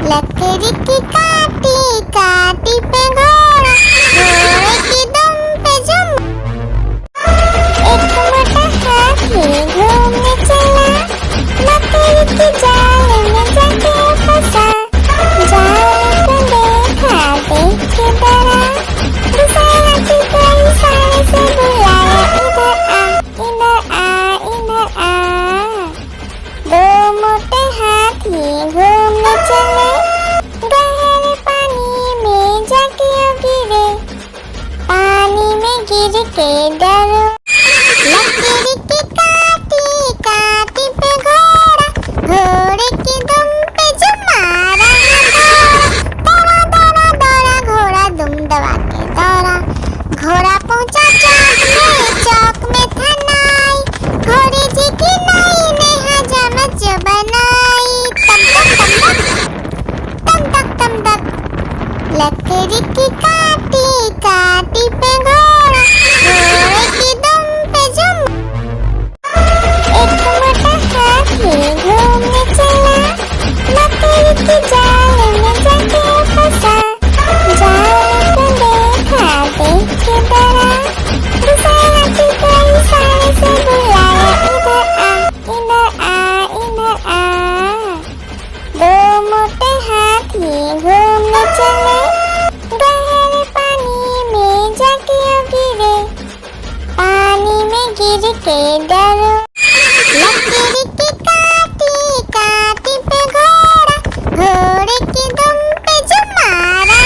लकड़ी की काटी काटी पे घोड़ा, घोड़े की दुम पे जुम। एक मोटा हाथी घूमने चला, लकड़ी की जाल में जाके फंसा। जाल को देखा देख के डरा, दूसरा हाथी को इशारे से बुलाया, इधर आ इधर आ। दो मोटे हाथी घूमने चले, गहरे पानी में जाके गिरे, पानी में गिर के डरो। लकड़ी की काटी काटी पे घोड़ा, घोड़े की दुम पे जुम मारा। दौड़ा दौड़ा दौड़ा घोड़ा दुम दबा के दौड़ा। घोड़ा पहुंचा चौक में था नाई, घोड़े जी की नाई ने हजामत जो बनाई। तम तक तम तक, लकड़ी की काटी काटी पे घोड़ा, घोड़े की दुम पे जुम। एक मोटा हाथी घूमने चला, लकड़ी की जाल में जाके फंसा। जाल को देखा देख के डरा, दूसरा हाथी को इशारे से बुलाया, इधर आ। दो मोटे हाथी घूमने चले, गहरे पानी में जाके गिरे, पानी में गिर के डरो। लकड़ी की काटी काटी पे घोड़ा, घोड़े की दुम पे जुम मारा।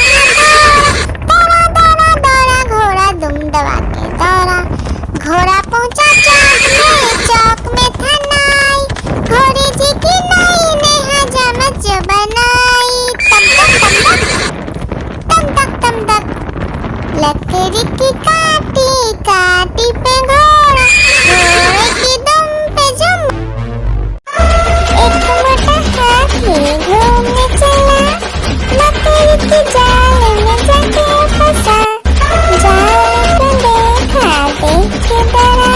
दौड़ा दौड़ा दौड़ा घोड़ा दुम दबा के दौड़ा। घोड़ा पहुंचा चौक में था नाई, घोड़े जी की नाई ने हजामत जो बनाई। तम तक, लकड़ी की काटी काटी पे घोड़ा, घोड़े की दुम पे जुम। एक मोटा हाथी घूमने चला, लकड़ी की जाल में जाके फंसा। जाल को देखा देख के डरा,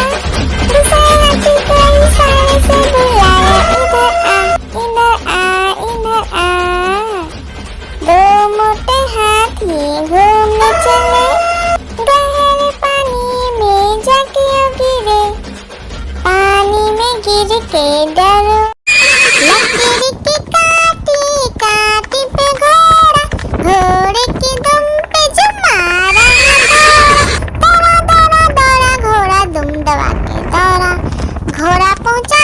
दूसरा हाथी को इशारे से बुलाया, इधर आ। दो मोटे हाथी घूमने चले, गहरे पानी में जाके गिरे, पानी में गिर के डरो। लकड़ी की काटी काटी पे घोड़ा, घोड़े की दुम पे जुम मारा। दौड़ा दौड़ा दौड़ा घोड़ा दुम दबा के दौड़ा। घोड़ा पहुंचा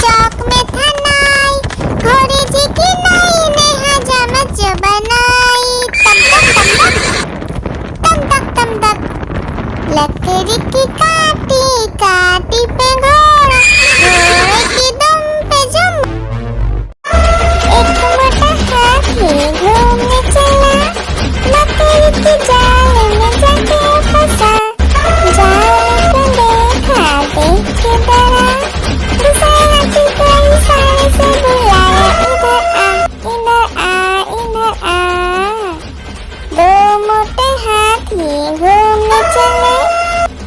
चौक में था नाई, घोड़े जी की नाई ने हजामत जो बनाई। तम तक, लकड़ी की काटी काटी पे घोड़ा, घोड़े की दुम पे जुम। एक मोटा हाथी घूमने चला, लकड़ी की जाल में जाके फंसा। जाल को देखा देख के डरा, दूसरा हाथी को इशारे से बुलाया, इधर आ। दो मोटे हाथी घूमने चले,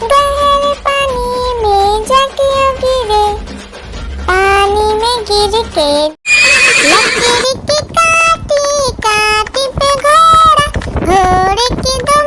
गहरे पानी में जाके गिरे, पानी में गिर के। लकड़ी की काटी काटी पे घोड़ा, घोड़े की दुम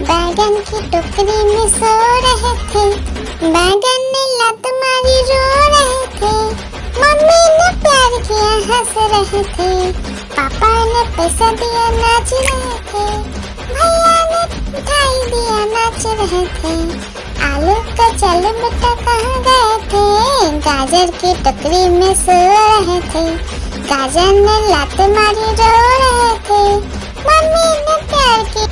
बैगन की टोकरी में सो रहे थे, बैगन ने लत मारी रो रहे थे, मम्मी ने प्यार किया हंस रहे थे, पापा ने पैसा दिया नाच रहे थे, भैया ने मिठाई दिया नाच रहे थे, आलू का चलो बेटा कहाँ गए थे, गाजर की टोकरी में सो रहे थे, गाजर ने लात मारी रो रहे थे, मम्मी ने प्यार की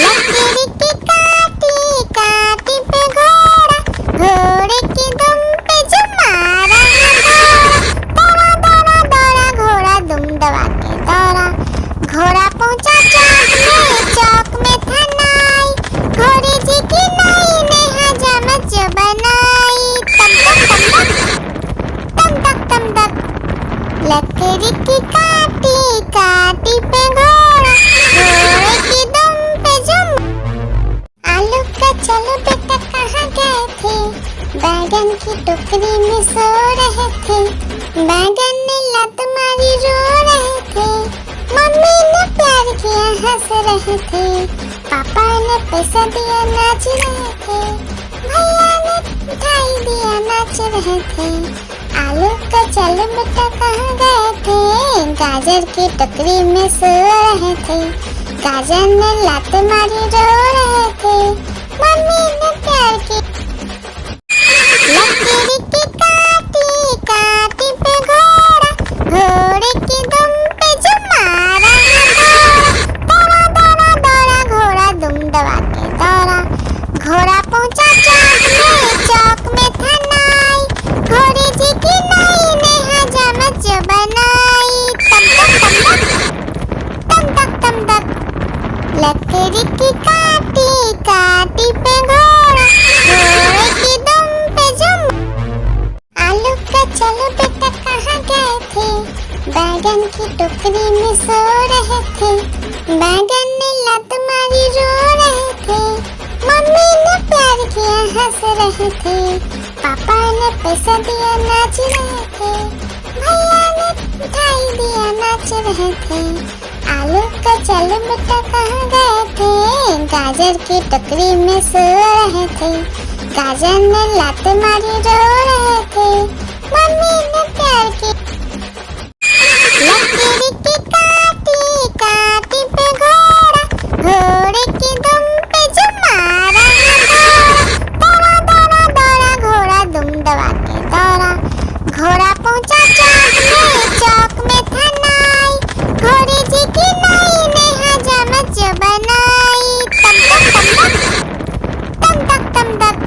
लकड़ी की काटी काटी पे घोड़ा, घोड़े की दुम पे जो मारा दौड़ा दौड़ा दौड़ा घोड़ा दुम दबा के दौड़ा, घोड़ा पहुंचा चौक में था नाई, घोड़े जी की नाई ने हजामत जो बनाई, तम तक तम तक लकड़ी की काटी काटी पे घोड़ा, घोड़े की दुम पे जो आलू का चलो बेटा कहाँ गए थे, बैगन की टोकरी में सो रहे थे, बैगन ने लत मारी रो रहे थे, मम्मी ने प्यार किया हंस रहे थे, पापा ने पैसा दिया नाच रहे थे, भैया ने मिठाई दिया नाच रहे थे, आलू का चलो बेटा कहाँ गए थे, गाजर की टोकरी में सो रहे थे, गाजर ने लात मारी रो रहे थे, मम्मी ने प्यार की लकड़ी की काटी काटी पे घोड़ा, घोड़े की दुम पे जो मारा दौड़ा दौड़ा दौड़ा घोड़ा दुम दबा के दौड़ा, घोड़ा पहुंचा चौक में था नाई, घोड़े जी की नाई ने हजामत जो बनाई, तम तक लकड़ी की काटी काटी पे घोड़ा, घोड़े की दुम पे जो आलू का चलो बेटा कहाँ गए थे, बैगन की टोकरी में सो रहे थे, बैगन ने लत मारी रो रहे थे, मम्मी ने प्यार किया हंस रहे थे, पापा ने पैसा दिया नाच रहे थे, भैया ने मिठाई दिया नाच रहे थे, आलू का चलो बेटा कहाँ गए थे, गाजर की टोकरी में सो रहे थे, गाजर ने लात मारी रो रहे थे, मम्मी ने प्यार की लकड़ी की काटी काटी पे घोड़ा, घोड़े की दुम पे जो मारा दौड़ा दौड़ा दौड़ा घोड़ा दुम दबा के दौड़ा, घोड़ा पहुंचा चौक में था नाई, घोड़े जी की नाई ने हजामत जो बनाई, तम तक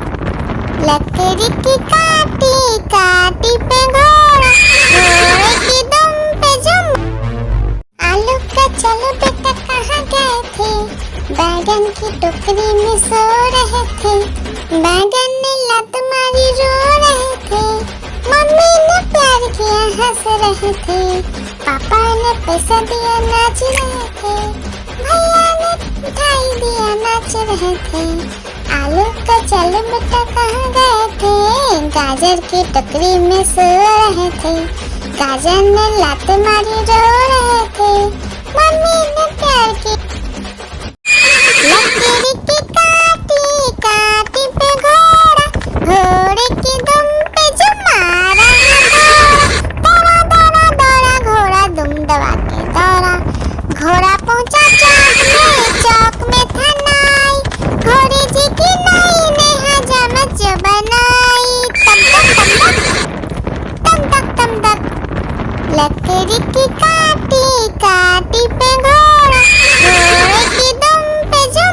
लकड़ी की काटी काटी पे घोड़ा, घोड़े की दुम पे जो आलू का चलो बेटा कहाँ गए थे, बैगन की टोकरी में सो रहे थे, बैगन ने लत मारी रो रहे थे, मम्मी ने प्यार किया हंस रहे थे, पापा ने पैसा दिया नाच रहे थे, भैया ने मिठाई दिया नाच रहे थे, आलू का चलो बेटा कहाँ गए थे, गाजर की टोकरी में सो रहे थे, गाजर ने लात मारी रो रहे थे, मम्मी ने प्यार की लकड़ी की काटी काटी पे घोड़ा, घोड़े की दुम पे जो मारा दौड़ा दौड़ा दौड़ा घोड़ा दुम दबा के दौड़ा, घोड़ा पहुंचा चौक में था नाई, घोड़े जी की नाई ने हजामत जो बनाई, तम तक लकड़ी की काटी काटी पे घोड़ा, घोड़े की दुम पे जो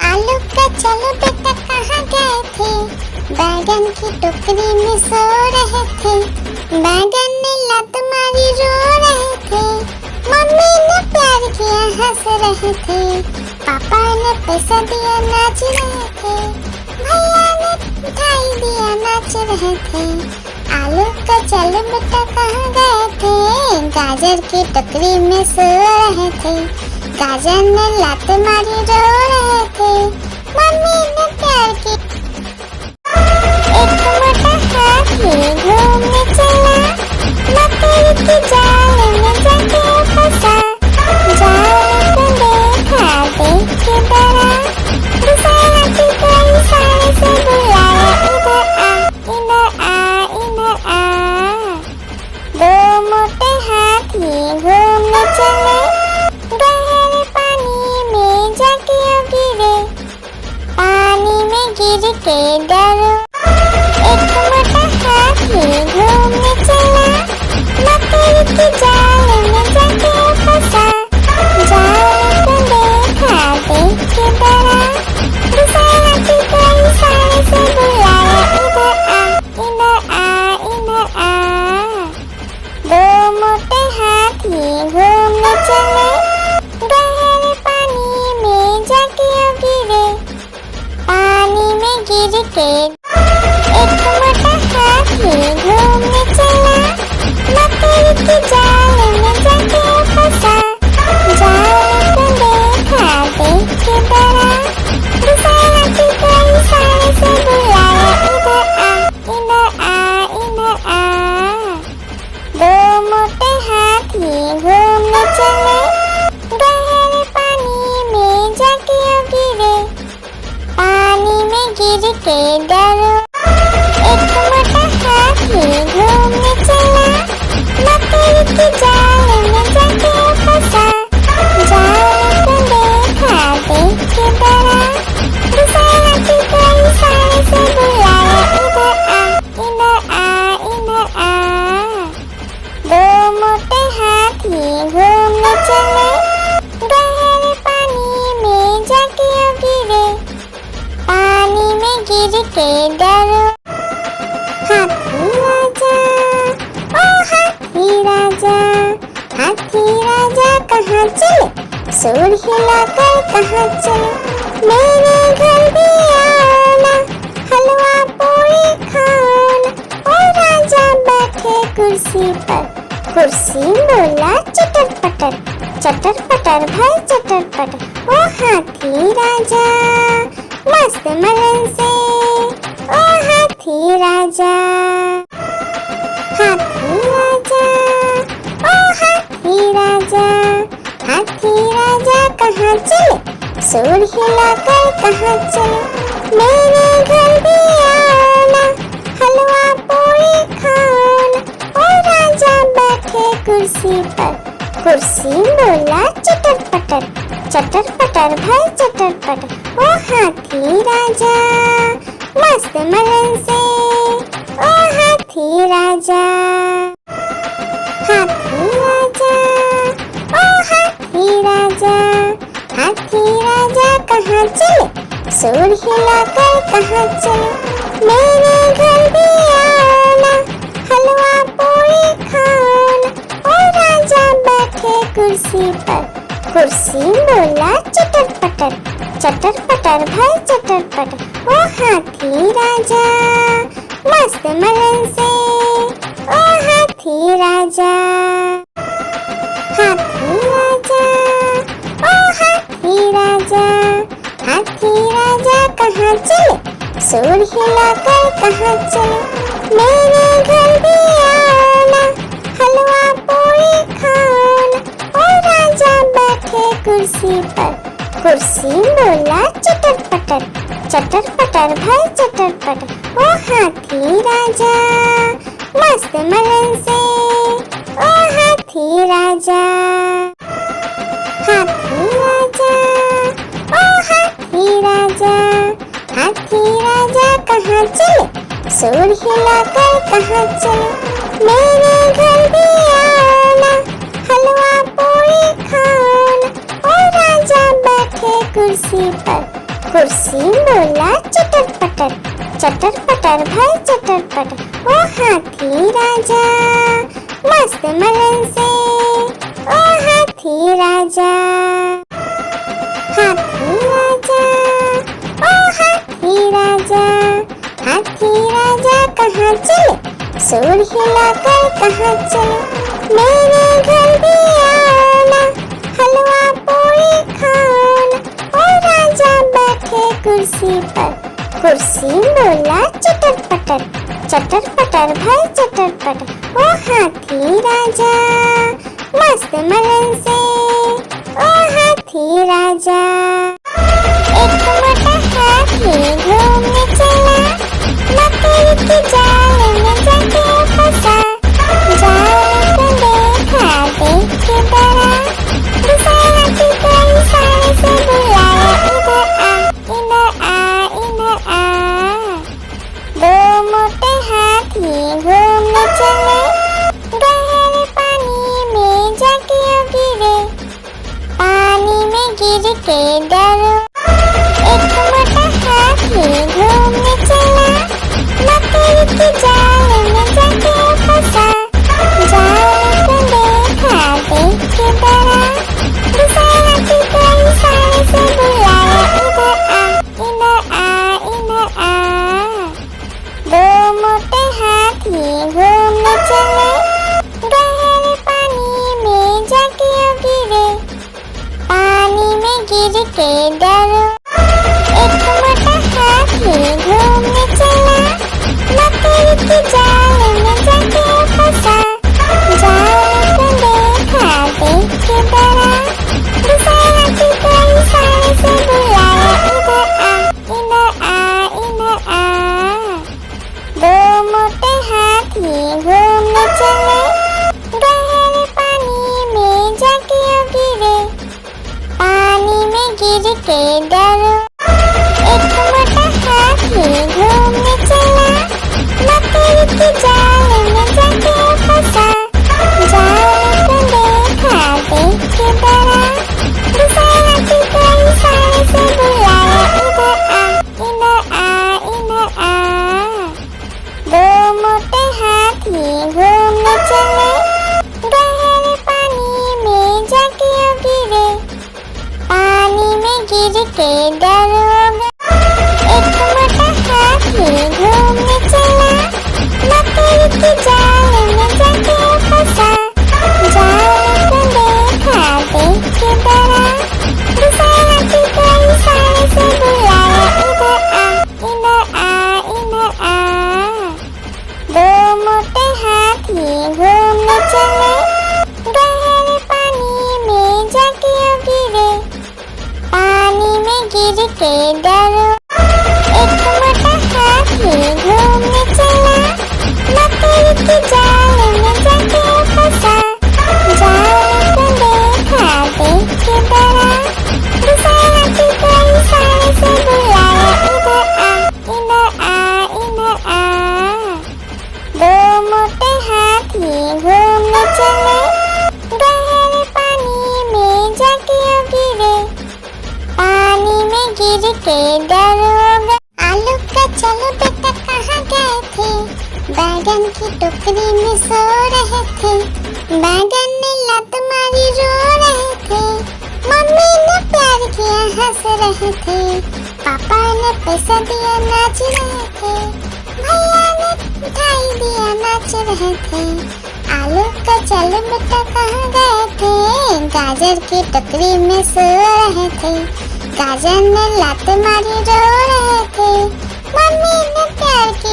आलू का चलो बेटा कहाँ गए थे, बैगन की टोकरी में सो रहे थे, बैगन ने लत मारी रो रहे थे, मम्मी ने प्यार किया हंस रहे थे, पापा ने पैसा दिया नाच रहे थे, भैया ने मिठाई दिया नाच रहे थे, आलू का चलो बेटा कहाँ गए थे, गाजर की टोकरी में सो रहे थे, गाजर ने लात मारी रो रहे थे, मम्मी ने प्यार की एक मोटा हाथी घूमने चला, मकड़ी की जाल में जाके फंसा, जाल को देखा देख के डरो। एक मोटा हाथी घूमने चला, मकड़ी की जाल में जाके फंसा। जाल को देखा, देख के डरा, दूसरे हाथी को इशारे से बुलाया, इधर आ, इधर आ, इधर आ। दो मोटे हाथी घूमने चले, गहरे पानी में जाके गिरे। पानी में गिर के डरो। हाथी राजा, ओ हाथी राजा, हाथी राजा कहाँ चले? सूर हिलाकर कहाँ चले? मेरे घर भी आओ ना, हलवा पूरी खाओ ना। ओ राजा बैठे कुर्सी पर, कुर्सी बोला चटर पटर, चटर पटर भाई चटर पटर। ओ हाथी राजा मस्त मलन से, ओ हाथी राजा। हाथी राजा, ओ हाथी राजा, हाथी राजा कहाँ चले? सूर हिलाकर कहाँ चले? मेरे घर भी आओ ना, हलवा पूरी खाओ ना। ओ राजा बैठे कुर्सी पर, कुर्सी बोला चटर पटर, चटर पटर भाई चटर पटर। ओ हाथी राजा मस्त मलन से, ओ हाथी राजा। हाथी राजा, ओ हाथी राजा, हाथी राजा कहाँ चले? सूर हिलाकर कहाँ चले? मेरे घर भी आओ ना, हलवा पूरी खाओ ना। ओ राजा बैठे कुर्सी पर, कुर्सी बोला चटर पटर, चटर पटर भाई चटर पटर। ओ हाथी राजा मस्त मलन से, ओ हाथी राजा। हाथी राजा, ओ हाथी राजा, हाथी राजा कहाँ चले? सूर हिलाकर कहाँ चले? मेरे घर भी आओ ना, हलवा पूरी खाओ ना। ओ राजा बैठे कुर्सी पर, कुर्सी बोला चटर पटर, चटर पटर भाई चटर पटर। ओ हाथी राजा मस्त मलन से, ओ हाथी राजा। हाथी राजा, ओ हाथी राजा, हाथी राजा कहाँ चले? सूर हिलाकर कहाँ चले? मेरे घर भी आओ ना, हलवा पूरी खाओ ना। ओ राजा बैठे कुर्सी पर, कुर्सी बोला चटर पटर, चटर पटर भाई चटर पटर। ओ हाथी राजा मस्त मलन से, ओ हाथी राजा। हाथी राजा, ओ हाथी राजा, हाथी राजा कहाँ चले? सूर हिलाकर कहाँ चले? मेरे घर भी आओ ना, हलवा पूरी खाओ ना। ओ राजा बैठे कुर्सी पर, कुर्सी बोला चटर पटर, चटर पटर भाई चटर पटर। ओ हाथी राजा मस्त मलन से, ओ हाथी राजा। एक मोटा हाथी घूमने चला, मकड़ी की जाल में जाके फंसा। जाल को देखा, देख के डरा, दूसरे हाथी को इशारे से बुलाया, इधर आ, इधर आ, इधर आ। दो मोटे हाथी घूमने चले, गहरे पानी में जाके गिरे। पानी में गिर के डरो। एक मोटा हाथी घूमने चला, मकड़ी की जाल में जाके फंसा। जाल को देखा, देख के डरा, दूसरे हाथी को इशारे से बुलाया, इधर आ, इधर आ, इधर आ। दो मोटे हाथी घूमने चले, गहरे पानी में जाके गिरे। पानी में गिर के डरो। एक मोटा हाथी घूमने चला, मकड़ी की जाल में जाके फंसा। जाल को देखा, देख के डरा, दूसरे हाथी को इशारे से बुलाया, इधर आ, इधर आ, इधर आ। के डरो। एक मोटा हाथी घूमने चला, मकड़ी के जाल में जाके फंसा। जाल को देखा, देख के डरा, दूसरे हाथी को इशारे से बुलाया, इधर आ, इधर आ, इधर आ। दो मोटे हाथी घूमने चले, गहरे पानी में जाके गिरे। पानी में गिर के डरोगे। एक मोटा हाथी घूमने चला, मकड़ी के जाल में जाके फंसा। जाल को देखा, देख के डरा, दूसरे हाथी को इशारे से बुलाया, इधर आ, इधर आ, इधर आ। दो मोटे हाथी घूमने चले, गहरे पानी में जाके गिरे। पानी में गिर के डरो। एक मोटा हाथी घूमने चला, मकड़ी के जाल में जाके फंसा। जाल को देखा, देख के डरा, दूसरे हाथी को इशारे से बुलाया, इधर आ, इधर आ, इधर आ। दो मोटे हाथी घूमने चले, गहरे पानी में जाके गिरे। पानी में गिर के डरोगे। आलू का चलो बेटा कहाँ गए थे, बैगन की टोकरी में सो रहे थे। बैगन ने लत मारी, रो रहे थे। मम्मी ने प्यार किया, हंस रहे थे। पापा ने पैसा दिया, नाच रहे थे। भैया ने मिठाई दिया, नाच रहे थे। आलू का चलो बेटा कहाँ गए थे, गाजर की टोकरी में सो रहे थे। गाजर ने लात मारी, रो रहे थे। मम्मी ने प्यार की।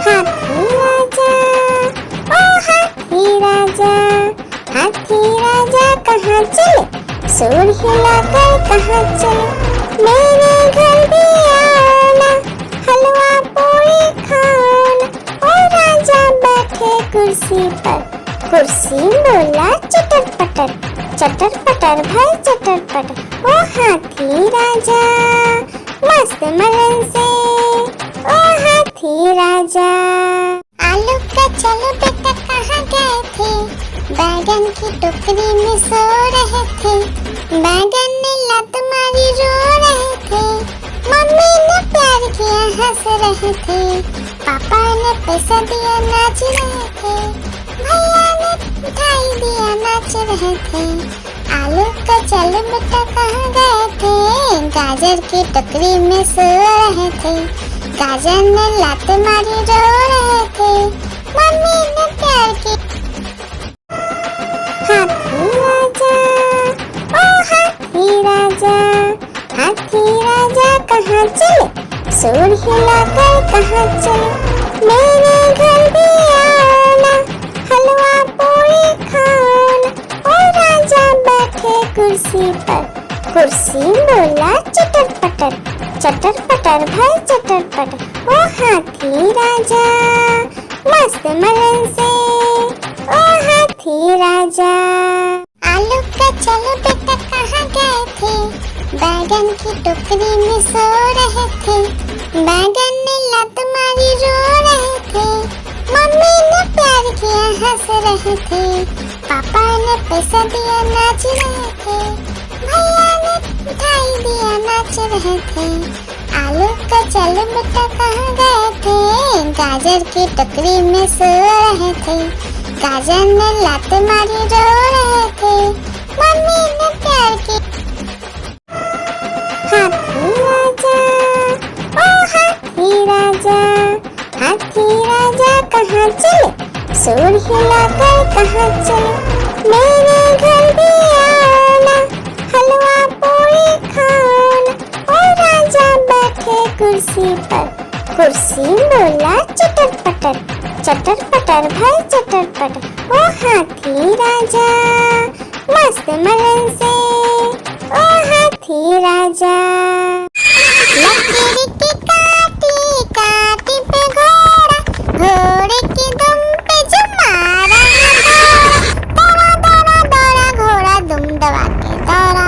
हाथी राजा, ओ हाथी राजा, हाथी राजा कहाँ चले, सूर हिलाकर कहाँ चले। मेरे घर भी आना, हलवा पूरी खाना। ओ राजा बैठे कुर्सी पर, कुर्सी बोला चटर पटर, चटर पटर भाई चटर पटर। ओ हाथी राजा मस्त मलन से, ओ हाथी राजा। आलू का चलो बेटा कहाँ गए थे, बैगन की टोकरी में सो रहे थे। बैगन ने लत मारी, रो रहे थे। मम्मी ने प्यार किया, हंस रहे थे। पापा ने पैसा दिया, नाच रहे थे। भैया ने मिठाई दिया, नाच रहे थे। आलू का चलो बेटा कहाँ गए थे, गाजर की टोकरी में सो रहे थे। गाजर ने लात मारी, रो रहे थे। मम्मी ने प्यार की। हाथी राजा, ओ हाथी राजा, हाथी राजा कहाँ चले, सूर हिलाकर कहाँ चले। मेरे घर भी आना, हलवा पूरी खाना। ओ राजा बैठे कुर्सी पर, कुर्सी बोला चटर पटर, चटर पटर भाई चटर पटर। ओ हाथी राजा मस्त मलन से, ओ हाथी राजा। आलू का चलो बेटा कहाँ गए थे, बैगन की टोकरी में सो रहे थे। बैगन ने लत मारी, रो रहे थे। मम्मी ने प्यार किया, हंस रहे थे। पापा ने पैसा दिया, नाच रहे थे। भैया ने मिठाई दिया, नाच रहे थे। आलू का चलो बेटा कहाँ गए थे, गाजर की टोकरी में सो रहे थे। गाजर ने लात मारी, रो रहे थे। मम्मी ने प्यार की। हाथी राजा, ओ हाथी राजा, हाथी राजा कहाँ चले, सूर हिलाकर कहाँ चले। मेरे घर भी आना, हलवा पूरी खाना। ओ राजा बैठे कुर्सी पर, कुर्सी बोला चटर पटर, चटर पटर भाई चटर पटर। ओ हाथी राजा मस्त मलन से, ओ हाथी राजा। लकीर की काटी काटी पे घोड़ा, घोड़े की दुम पे जो मारा है दौड़ा, दौड़ा दौड़ा दौड़ा घोड़ा दुम दबा के दौड़ा।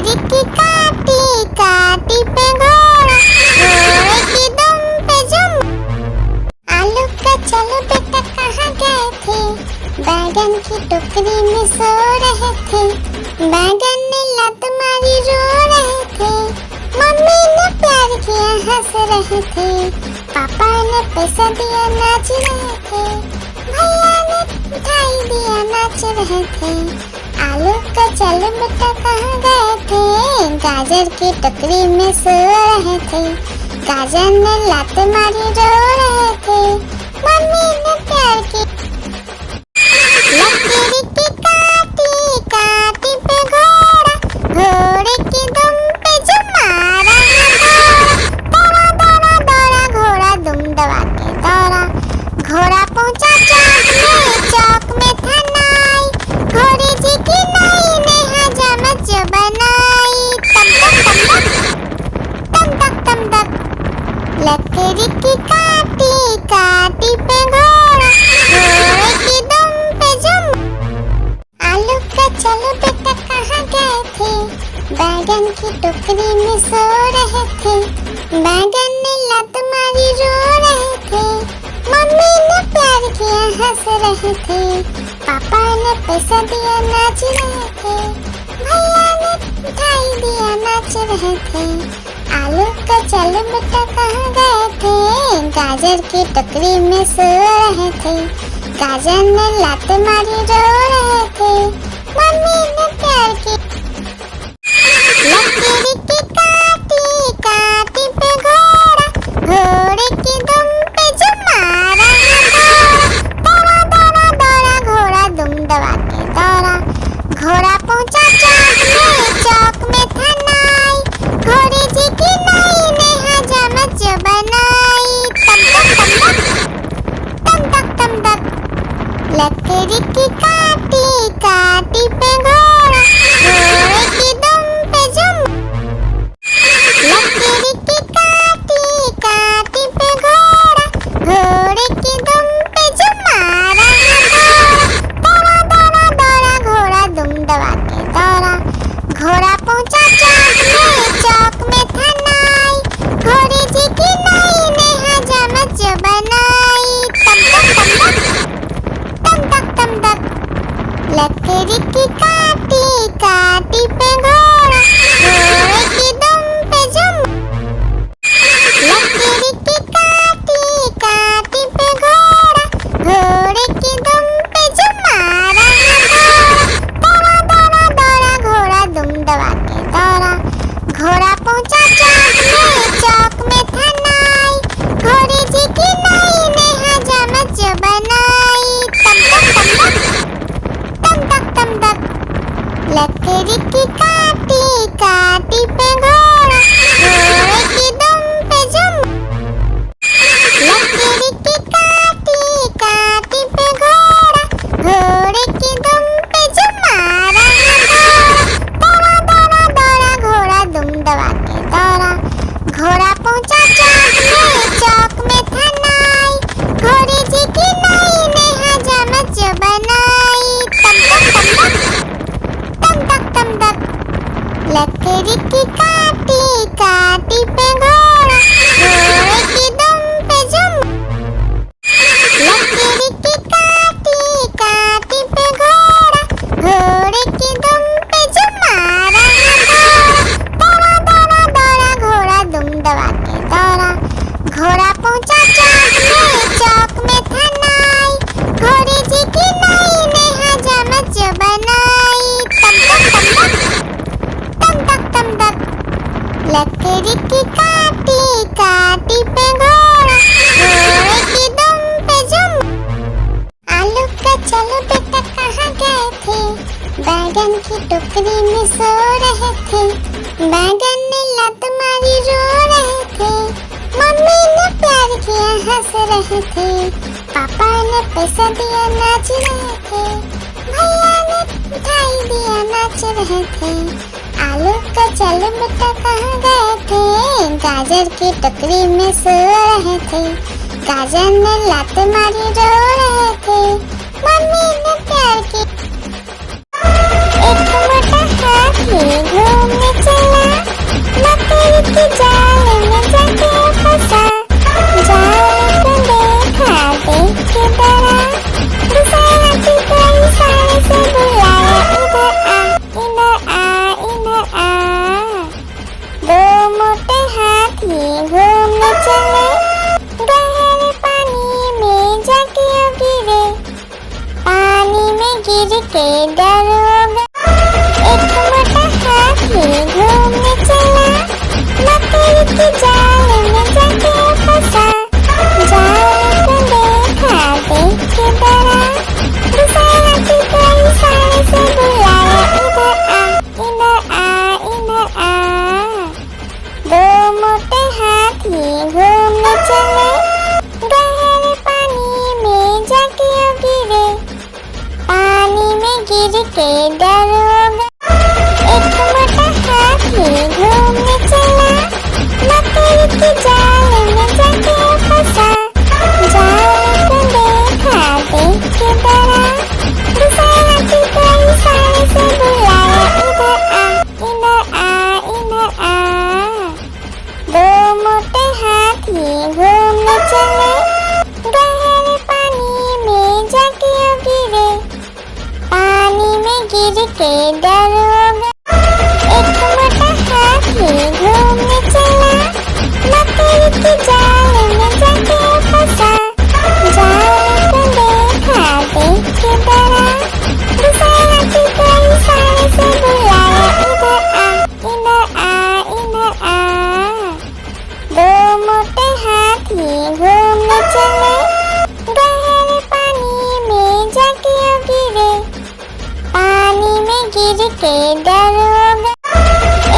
लकड़ी की काटी काटी पे घोड़ा, घोड़े की दुम पे जुम। आलू का चलो बेटा कहाँ गए थे, बैगन की टोकरी में सो रहे थे। बैगन ने लत मारी रो रहे थे, मम्मी ने प्यार किया हंस रहे थे, पापा ने पैसा दिया नाच रहे थे, भैया ने मिठाई दिया नाच रहे थे। आलू का चलो बेटा कहाँ गए थे, गाजर की टोकरी में सो रहे थे। गाजर ने लात मारी रो रहे थे, मम्मी ने प्यार की। लकड़ी की काटी काटी पे घोड़ा, घोड़े की दुम पे जुम मारा घोड़ा। दौड़ा दौड़ा दौड़ा घोड़ा दुम दबा के दौड़ा। घोड़ा पहुंचा चौक में था नाई, घोड़े जी की नाई ने हजामत जो बनाई। तम तक तम तक लकड़ी की काटी काटी पे घोड़ा, घोड़े की दुम पे जुम। आलू का चलो बेटा कहाँ गए थे, बैगन की टोकरी में सो रहे थे। बैगन ने लत मारी रो रहे थे, मम्मी ने प्यार किया हंस रहे थे, पापा ने पैसा दिया नाच रहे थे, भैया ने मिठाई दिया नाच रहे थे। आलू का चलो बेटा कहाँ गए थे, गाजर की टोकरी में सो रहे थे। गाजर ने लात मारी रो रहे थे, मम्मी ने प्यार की। लकड़ी की काटी काटी पे घोड़ा, घोड़े की दुम पे जुम मारा घोड़ा। दौड़ा दौड़ा दौड़ा घोड़ा दुम दबा के दौड़ा। घोड़ा पहुंचा चौक में था नाई, घोड़े जी की नाई ने हजामत जो बनाई। तम तक लकड़ी की काटी काटी पे घोड़ा, घोड़े की दुम पे जुम। लकड़ी की काटी काटी पे घोड़ा, घोड़े की दुम पे जुम मारा घोड़ा। दौड़ा दौड़ा दौड़ा घोड़ा दुम दबा के दौड़ा। घोड़ा पहुंचा चौक में था नाई, घोड़े जी की नाई ने हजामत जो बनाई। तम तक लकड़ी की काटी काटी पे घोड़ा, घोड़े की दुम पे जुम। लकड़ी की काटी काटी पे घोड़ा, घोड़े की दुम पे जुम मारा घोड़ा। दौड़ा दौड़ा दौड़ा घोड़ा दुम दबा के दौड़ा। घोड़ा पहुंचा चौक में था नाई, घोड़े जी की नाई ने हजामत जो बनाई। तम तक लकड़ी की काटी काटी पे घोड़ा, घोड़े की दुम पे जुम। लकड़ी की काटी काटी पे घोड़ा, घोड़े की दुम पे जुम मारा घोड़ा। दौड़ा दौड़ा दौड़ा घोड़ा दुम दबा के दौड़ा। घोड़ा पहुंचा चौक में था नाई, घोड़े जी की नाई ने हजामत जो बनाई। तम तक लकड़ी की काटी काटी पे घोड़ा, घोड़े की दुम पे जुम। लकड़ी की काटी काटी पे घोड़ा, घोड़े की दुम पे जुम मारा घोड़ा। दौड़ा दौड़ा दौड़ा घोड़ा दुम दबा के दौड़ा। घोड़ा पहुंचा चौक में था नाई, घोड़े जी की नाई ने हजामत जो बनाई। तम तक लकड़ी की काटी काटी पे घोड़ा, घोड़े की दुम पे जुम। आलू का चलो बेटा कहाँ गए थे, बैगन की टोकरी में सो रहे थे। बैगन ने लत मारी रो रहे थे, मम्मी ने प्यार किया हंस रहे थे, पापा ने पैसा दिया नाच रहे थे, भैया ने मिठाई दिया नाच रहे थे। आलू का चलो बेटा कहाँ गए थे, गाजर की टोकरी में सो रहे थे। गाजर ने लात मारी रो रहे थे, मम्मी ने प्यार की। एक मोटा हाथी घूमने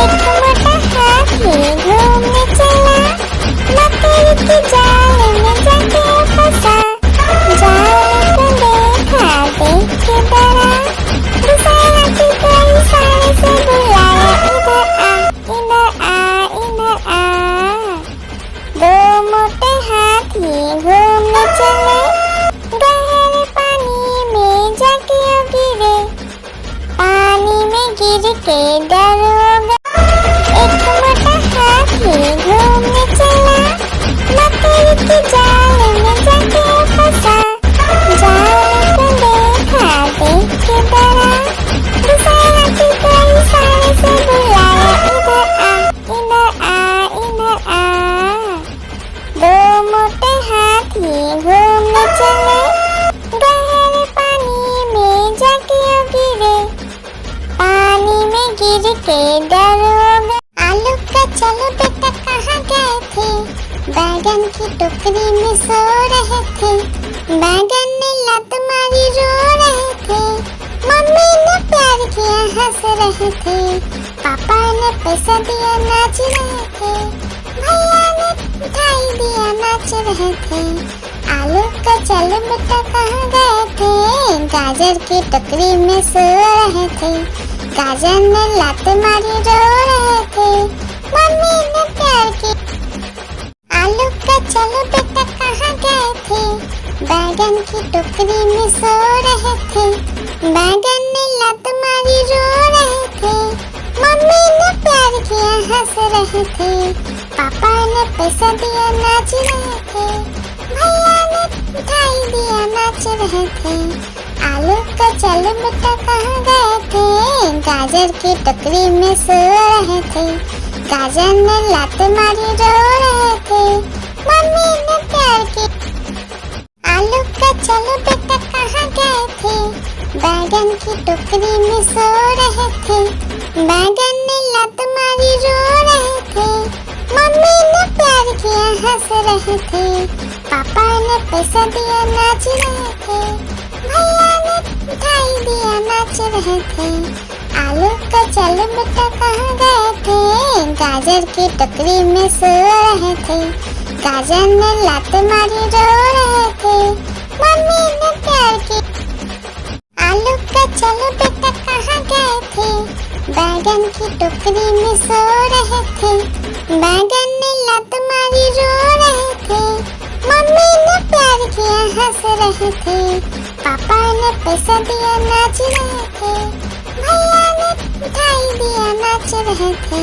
एक मोटा हाथी घूमने चला, लकड़ी के जाल में जाके फंसा। जाल को देखा देख के डरा, दूसरे हाथी को इशारे से बुलाया, इधर आ, इधर आ, इधर आ। दो मोटे हाथी घूमने चले, गहरे पानी में जाके गिरे। पानी में गिर के डर हो गया। एक मोटा हाथी घूमने चला, लकड़ी के जाल में जाके फंसा। जाल को देखा देख के डरा, दूसरे हाथी को इशारे से बुलाया, इधर आ, इधर आ, इधर आ। दो मोटे हाथी घूमने चले, गहरे पानी में जाके गिरे। पानी में गिर के डर हो गया। आलू का चलो बेटा कहाँ गए थे, बैगन की टोकरी में सो रहे थे। बैगन ने लात मारी रो रहे थे, मम्मी ने प्यार किया हंस रहे थे, पापा ने पैसा दिया नाच रहे थे, भैया ने मिठाई दिया नाच रहे थे। आलू का चलो बेटा कहाँ गए थे, गाजर की टोकरी में सो रहे थे। गाजर ने लात मारी रो रहे थे, मम्मी ने प्यार किया। आलू का चलो बेटा कहाँ गए थे, बैगन की टोकरी में सो रहे थे। बैगन ने लात मारी रो रहे थे, मम्मी ने प्यार किया हंस रहे थे, पापा ने पैसा दिया नाच रहे थे, भैया ने मिठाई दिया नाच रहे थे। आलू का चलो बेटा कहाँ गए थे, गाजर की टोकरी में सो रहे थे। गाजर ने लात मारी रो रहे थे, मम्मी ने प्यार किया। आलू का चलो बेटा कहाँ गए थे, बैगन की टोकरी में सो रहे थे। बैगन ने लात मारी रो रहे थे, मम्मी ने प्यार किया हंस रहे थे, पापा ने पैसा दिया नाच रहे थे, भैया ने मिठाई दिया नाच रहे थे। आलू का चलो बेटा कहाँ गए थे, गाजर की टोकरी में सो रहे थे। गाजर ने लात मारी रो रहे थे, मम्मी ने प्यार किया। आलू का चलो बेटा कहाँ गए थे, बैगन की टोकरी में सो रहे थे। बैगन ने लात मारी रो रहे थे, मम्मी ने प्यार किया हंस रहे थे, पापा ने पैसा दिया नाच रहे थे, भैया ने मिठाई दिया नाच रहे थे।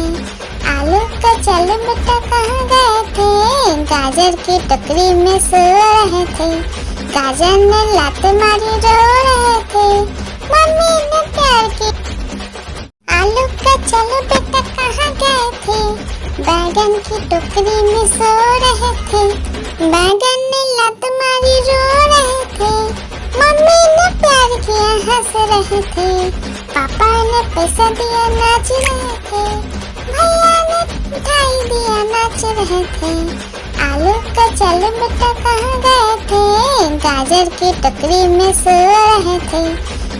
आलू का चलो बेटा कहाँ गए थे, गाजर की टोकरी में सो रहे थे। गाजर ने लात मारी रो रहे थे, मम्मी ने प्यार किया। आलू का चलो बेटा कहाँ गए थे, बैगन की टोकरी में सो रहे थे। बैगन ने लात मारी रो रहे थे, मम्मी ने प्यार किया हंस रहे थे, पापा ने पैसा दिया नाच रहे थे, भैया ने मिठाई दिया नाच रहे थे। आलू का चलो बेटा कहाँ गए थे, गाजर की टोकरी में सो रहे थे।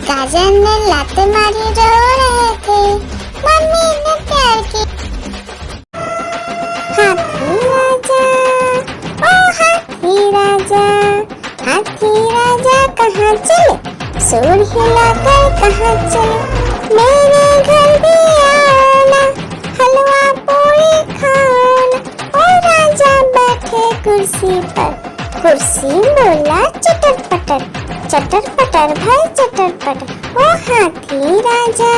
गाजर ने लात मारी रो रहे थे, मम्मी ने प्यार किया। हाथी राजा, ओ हाथी राजा, हाथी राजा कहाँ चले, सूर हिलाकर कहाँ चले, मेरे घर भी आना, हलवा पूरी खाना। ओ राजा बैठे कुर्सी पर, कुर्सी बोला चटर पटर, चटर पटर भाई चटर पटर। ओ हाथी राजा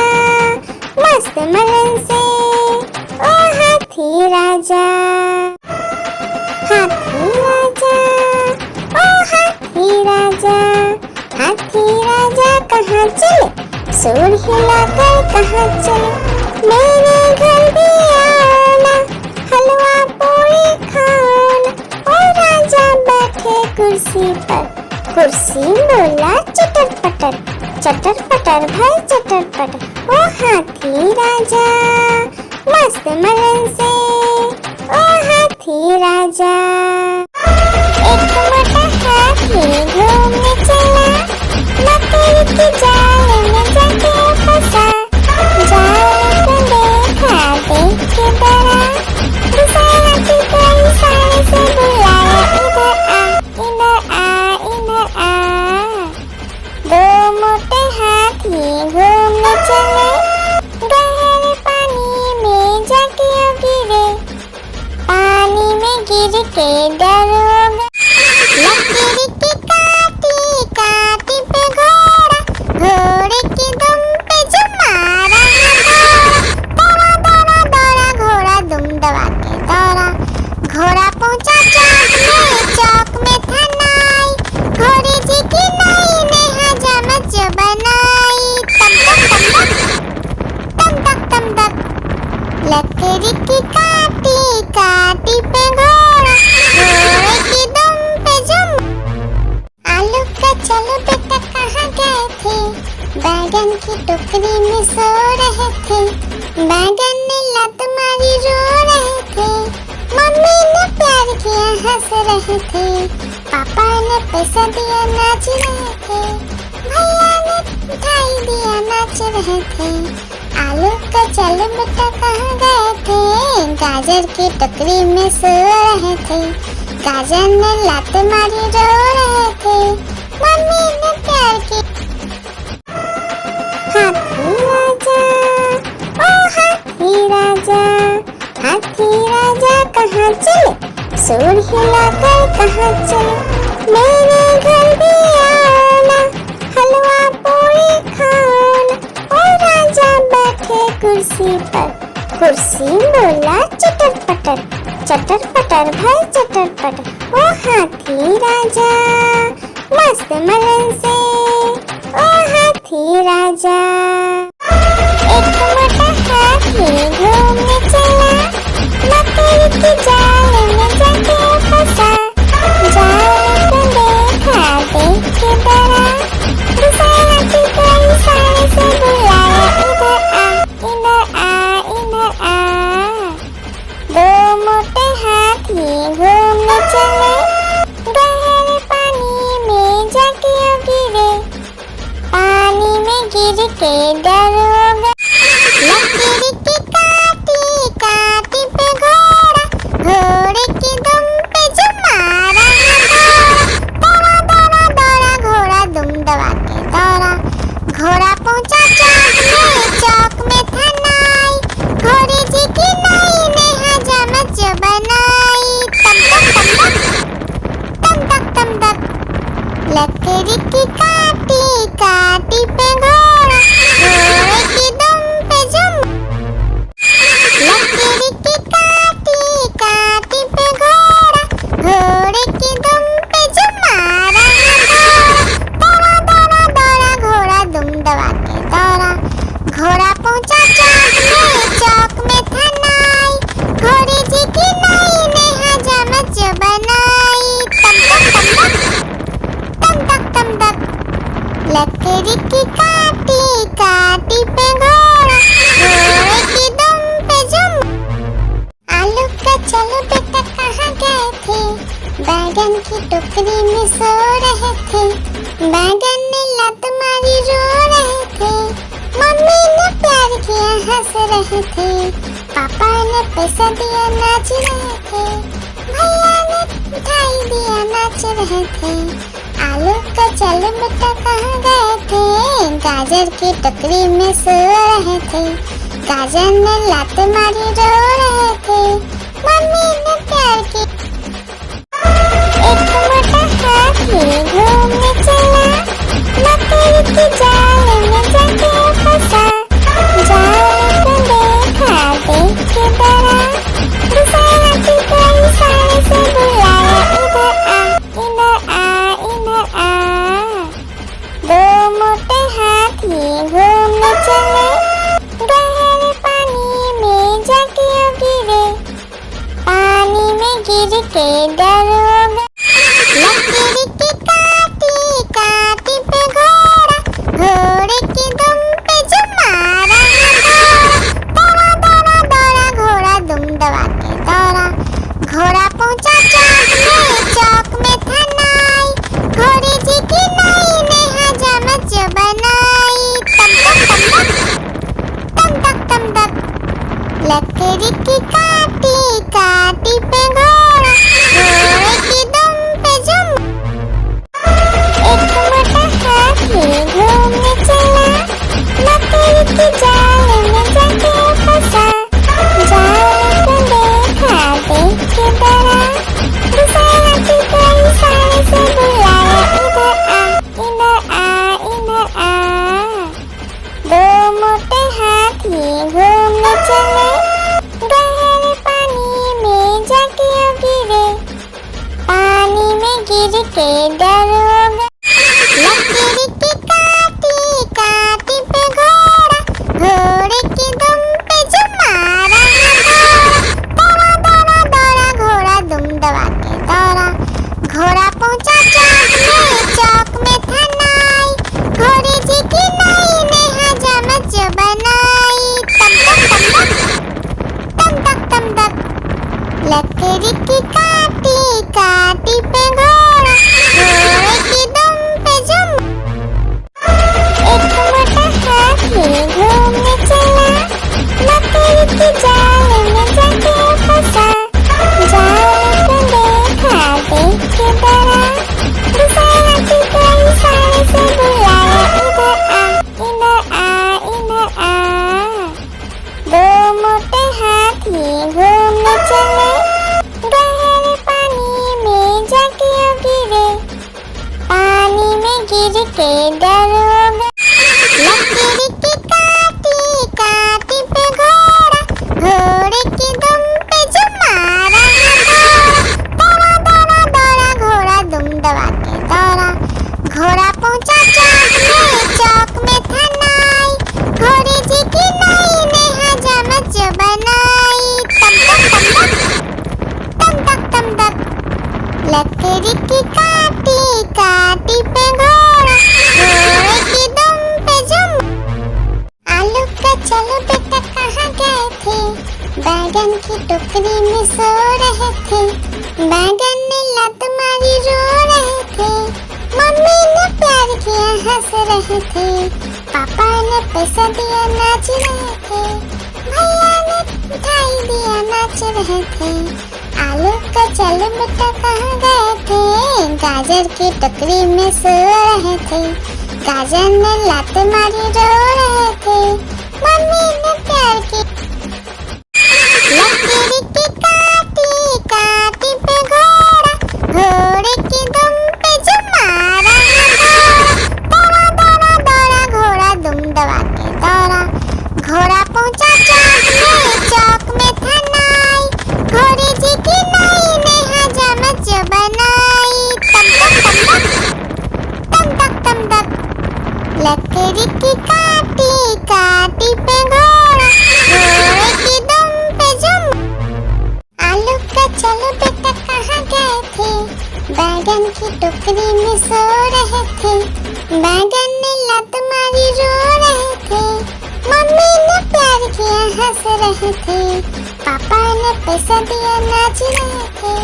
मस्त मलन से, ओ हाथी राजा, हाथी राजा, ओ हाथी राजा, हाथी राजा कहाँ चले, सूर हिलाकर कहाँ चले, मेरे घर भी आना, हलवा पूरी खाना। ओ राजा बैठे कुर्सी पर, कुर्सी बोला चटर पटर, चटर पटर भाई चटर पटर। ओ हाथी राजा मस्त मलन से, ओ हाथी राजा। एक मोटा हाथी घूमने चला, लकड़ी के जाल में जाके फंसा। जाल को देखा गिर के डरोगा। लकड़ी की काटी काटी पे घोड़ा, घोड़े की दुम पे जो मारा दौड़ा दौड़ा दौड़ा घोड़ा दुम दबा के दौड़ा। घोड़ा पहुंचा चौक में था नाई, घोड़े जी की नाई ने हजामत जो बनाई। तम तक तम तक लकड़ी की काटी काटी पे घोड़ा, घोड़े की दुम पे जुम। आलू का चलो बेटा कहाँ गए थे, बैगन की टोकरी में सो रहे थे। बैगन ने लत मारी रो रहे थे, मम्मी ने प्यार किया हंस रहे थे। पापा ने पैसा दिया नाच रहे थे, भैया ने मिठाई दिया नाच रहे थे। आलू का चलो बेटा कहाँ गए थे, गाजर की टोकरी में सो रहे थे। गाजर ने लात मारी रो रहे थे, मम्मी ने प्यार की। हाथी राजा ओ हाथी राजा, हाथी राजा कहाँ चले, सूर हिलाकर कहाँ चले। मेरे घर भी आना, हलवा पूरी खाना। ओ राजा बैठे कुर्सी पर, कुर्सी बोला चटर पटर, चटर पटर भाई चटर पटर। ओ हाथी राजा मस्त मलन से, ओ हाथी राजा। एक मोटा हाथी घूमने चला, मकड़ी की जाल में जाके फंसा। जाल को देखा देख के डरा, दूसरे हाथी को इशारे से बुलाया, इधर आ इधर आ। दो मोटे हाथी घूमने चले, गहरे पानी में जाके गिरे, पानी में गिर के डरोगा। लकड़ी की काटी काटी पे घोड़ा, घोड़े की दुम पे जो मारा दौड़ा दौड़ा दौड़ा घोड़ा दुम दबा के दौड़ा। घोड़ा पहुंचा चौक में था नाई, घोड़े जी की नाई ने हजामत जो बनाई। तम तक लकड़ी की काटी काटी पे घोड़ा, घोड़े की दुम पे जुम। लकड़ी की काटी काटी पे घोड़ा, घोड़े की दुम पे जो मारा दौड़ा दौड़ा दौड़ा घोड़ा दुम दबा के दौड़ा। घोड़ा पहुंचा चौक में था नाई, घोड़े जी की नाई ने हजामत जो बनाई। तम तक लकड़ी की काटी काटी पे घोड़ा, घोड़े की दुम पे जुम। आलू का चलो बेटा कहाँ गए थे, बैगन की टोकरी में सो रहे थे। बैगन ने लत मारी रो रहे थे, मम्मी ने प्यार किया हंस रहे थे। पापा ने पैसा दिया नाच रहे थे, भैया ने मिठाई दिया नाच रहे थे। आलू का चलो बेटा कहाँ गए थे, गाजर की टोकरी में सो रहे थे। गाजर ने लात मारी रो रहे थे, मम्मी ने प्यार की। एक मोटा हाथी घूमने चला, मकड़ी की जाल में जाके फंसा। जाल को देखा देख के डरा, दूसरे हाथी को इशारे से बुलाया, इधर आ इधर आ। दो मोटे हाथी घूमने चले, गहरे पानी में जाके गिरे, पानी में गिर के डरोगा। लकड़ी की काटी काटी पे घोड़ा, घोड़े की दुम पे जो मारा दौड़ा दौड़ा दौड़ा घोड़ा दुम दबा के दौड़ा। घोड़ा पहुंचा चौक में था नाई, घोड़े जी की नाई ने हजामत जो बनाई। तम तक लकड़ी की काटी काटी पे घोड़ा, घोड़े की दुम पे जुम। एक मोटा हाथी घूमने चला, मकड़ी की जाल में जाके फंसा। जाल को देखा देख के डरा, के दरोगा। लकड़ी की काटी काटी पे घोड़ा, घोड़े की दुम पे जो मारा घोड़ा। दौड़ा दौड़ा दौड़ा घोड़ा दुम दबा के दौड़ा। घोड़ा पहुंचा चौक में था नाई, घोड़े जी की नई ने हजामत जो बनाई। तम तक तम तक लकड़ी की काटी काटी पे घोड़ा, घोड़े की दुम पे जुम। एक मोटा हाथी घूमने चला, लकड़ी की जाल में जाके फंसा। जाल को देखा देख के डरा, दूसरे हाथी को इशारे से बुलाया, इधर आ इधर आ। दो मोटे हाथी घूमने चले, गहरे पानी में जाके गिरे। पानी में गिर के डरोगा। लकड़ी की काटी काटी पे घोड़ा, घोड़े की दुम पे जो मारा घोड़ा। दौड़ा दौड़ा दौड़ा घोड़ा दुम दबा के दौड़ा। घोड़ा पहुंचा चौक में था नाई, घोड़े जी की नई ने हजामत जो बनाई। तम तक लकड़ी की काटी काटी पे घोड़ा, घोड़े की दुम पे जुम। आलू का चलो बेटा कहाँ गए थे, बैगन की टोकरी में सो रहे थे। बैगन ने लत मारी रो रहे थे, मम्मी ने प्यार किया हंस रहे थे। पापा ने पैसा दिया नाच रहे थे, भैया ने मिठाई दिया नाच रहे थे। आलू का चलो बेटा कहाँ गए थे, गाजर की टोकरी में सो रहे थे। गाजर ने लात मारी रो रहे थे, मम्मी ने प्यार की। लकड़ी की काटी काटी पे घोड़ा, घोड़े की दुम पे जो मारा घोड़ा। दौड़ा दौड़ा दौड़ा घोड़ा दुम दबा के दौड़ा। घोड़ा पहुंचा चौक में था नाई, घोड़े जी की नई ने हजामत जो बनाई। तम तक लकड़ी की काटी काटी पे घोड़ा, घोड़े की दुम पे जुम। आलू का चलो बेटा कहाँ गए थे, बैगन की टोकरी में सो रहे थे। बैगन ने लत मारी रो रहे थे, मम्मी ने प्यार किया हंस रहे थे। पापा ने पैसा दिया नाच रहे थे,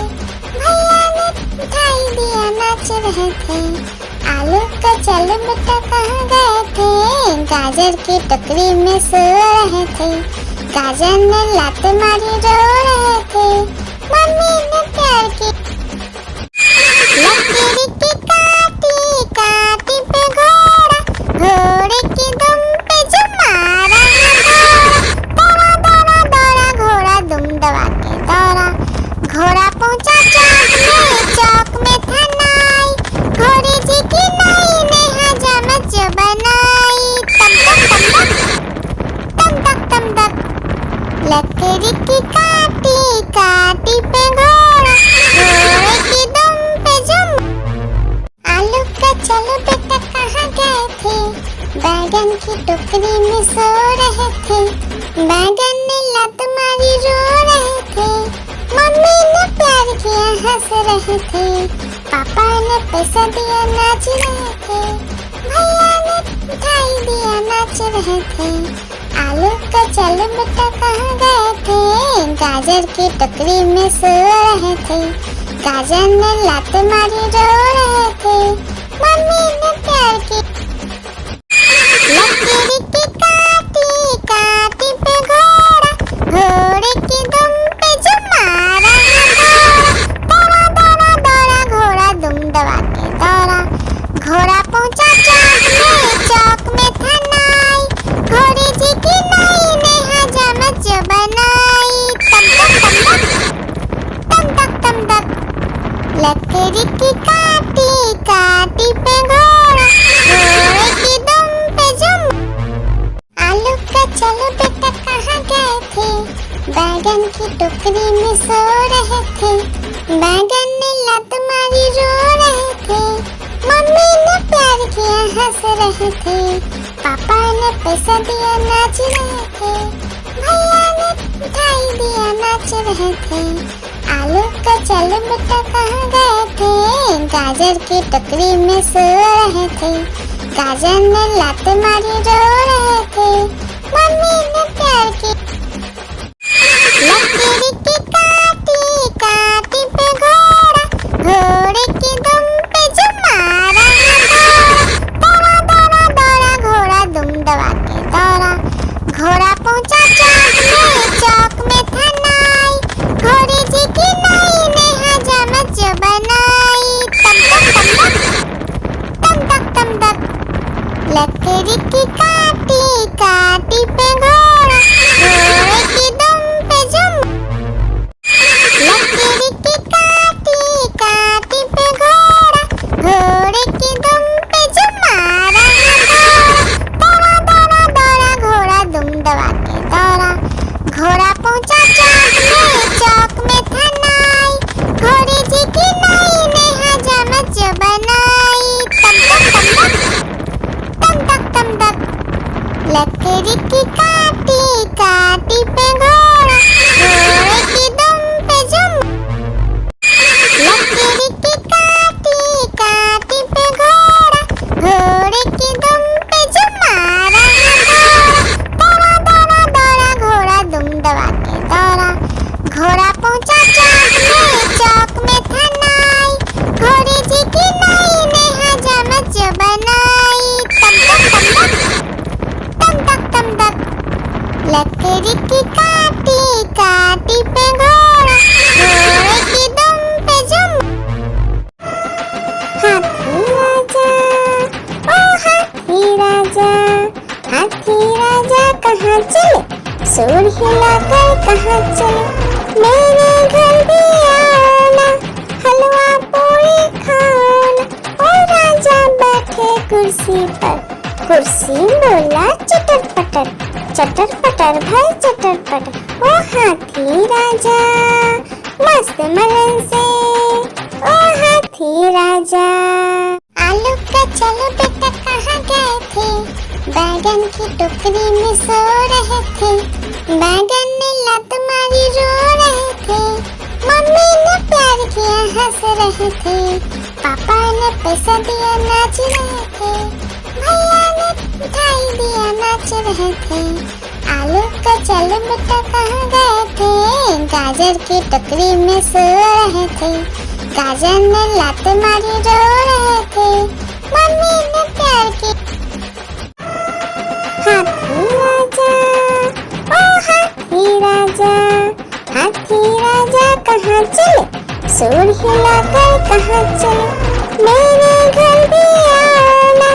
भैया ने मिठाई दिया नाच रहे थे। आलू का चलो बेटा कहाँ गए थे, गाजर की टोकरी में सो रहे थे। गाजर ने लात मारी रो रहे थे, मम्मी ने प्यार की। लकड़ी की काटी काटी पे घोड़ा, घोड़े की दुम पे जो मारा घोड़ा। दौड़ा दौड़ा दौड़ा घोड़ा दुम दबा के दौड़ा। घोड़ा पहुंचा चौक में था नाई, घोड़े जी की नई ने हजामत जो बनाई। तम तक लकड़ी की काटी काटी पे घोड़ा, घोड़े की दुम पे जुम। आलू का चलो बेटा कहाँ गए थे, बैगन की टोकरी में सो रहे थे। बैगन ने लत मारी रो रहे थे, मम्मी ने प्यार किया हंस रहे थे। पापा ने पैसा दिया नाच रहे थे, भैया ने मिठाई दिया नाच रहे थे। आलू का चलो बेटा कहाँ गए थे, गाजर की टोकरी में सो रहे थे। गाजर ने लात मारी रो रहे थे, मम्मी ने प्यार की। लकड़ी की काटी काटी पे घोड़ा, घोड़े की दुम पे जो मारा घोड़ा। दौड़ा दौड़ा दौड़ा घोड़ा दुम दबा के दौड़ा। घोड़ा पहुंचा चौक में था नाई, घोड़े जी की नई ने हजामत जो बनाई। तम तक लकड़ी की काटी काटी पे घोड़ा, घोड़े की दुम पे जुम। आलू का चलो बेटा कहाँ गए थे, बैगन की टोकरी में सो रहे थे। बैगन ने लात मारी रो रहे थे, मम्मी ने प्यार किया हंस रहे थे, पापा ने पैसा दिया नाच रहे थे, भैया ने मिठाई दिया नाच रहे थे। आलू का चल बेटा कहाँ गए थे, गाजर की टोकरी में सो रहे थे, गाजर ने लात मारी रो रहे थे, मम्मी ने प्यार की लकीर की काटी काटी पे घोड़ा, घोड़े की दुम पे जो मारा दौड़ा दौड़ा दौड़ा घोड़ा दुम दबा के दौड़ा, घोड़ा पहुंचा चौक में था नाई, घोड़े जी की नाई ने हजामत जो बनाई, तम तक तम तक लकीर की काटी काटी पे घोड़ा, घोड़े की दुम पे जो लकीर की काटी काटी पे घोड़ा, घोड़े की दुम पे जो मारा दौड़ा दौड़ा दौड़ा घोड़ा दुम दबा के दौड़ा, घोड़ा पहुंचा चौक में था नाई, घोड़े जी की नाई ने हजामत जो बनाई, तम तक लकीर की काटी काटी पे घोड़ा, घोड़े की दुम पे जो लकीर की काटी काटी पे घोड़ा, घोड़े की दुम पे जो मारा दौड़ा दौड़ा दौड़ा घोड़ा दुम दबा के दौड़ा, घोड़ा पहुंचा चौक में था नाई, घोड़े जी की नाई ने हजामत जो बनाई, तम तक लकीर की काटी काटी पे घोड़ा, घोड़े की दुम पे जो हाथी राजा, ओ हाथी राजा, हाथी राजा कहाँ चले, सूर हिलाकर कहाँ चले, मेरे घर भी आना, हलवा पूरी खाना, ओ राजा बैठे कुर्सी पर, कुर्सी बोला चटर पटर भाई चटर पटर, ओ हाथी राजा मस्त मलन से, ओ हाथी राजा। आलू का चलो बेटा कहाँ गए थे, बैगन की टोकरी में सो रहे थे, बैगन ने लात मारी रो रहे थे, मम्मी ने प्यार किया हंस रहे थे, पापा ने पैसा दिया नाच रहे थे, भैया ने मिठाई दिया नाच रहे थे। आलू का चल बेटा कहाँ गए थे, गाजर की टोकरी में सो रहे थे, गाजर ने लात मारी रो रहे थे, मम्मी ने प्यार की हाथी राजा, ओ हाथी राजा, हाथी राजा कहाँ चले, सूर हिलाकर कहाँ चले, मेरे घर भी आना,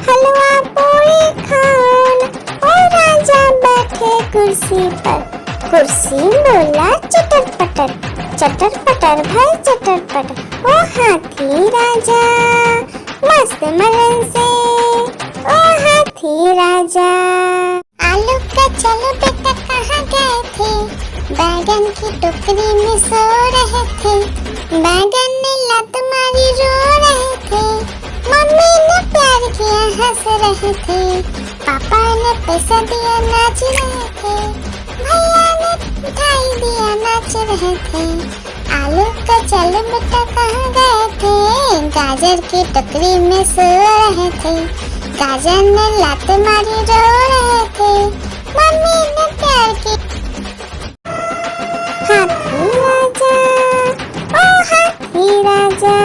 हलवा पूरी खाना, ओ राजा बैठे कुर्सी पर, कुर्सी बोला चटर पटर भाई चटर पटर, ओ हाथी राजा मस्त मलन से, ओ हाथी राजा। आलू का चलो बेटा कहाँ गए थे, बैगन की टोकरी में सो रहे थे, बैगन ने लात मारी रो रहे थे, मम्मी ने प्यार किया हंस रहे थे, पापा ने पैसा दिया नाच रहे थे, भैया ने मिठाई दिया नाच रहे थे। आलू का चल बेटा कहाँ गए थे, गाजर की टोकरी में सो रहे थे, गाजर ने लात मारी रो रहे थे, मम्मी ने प्यार की हाथी राजा, ओ हाथी राजा,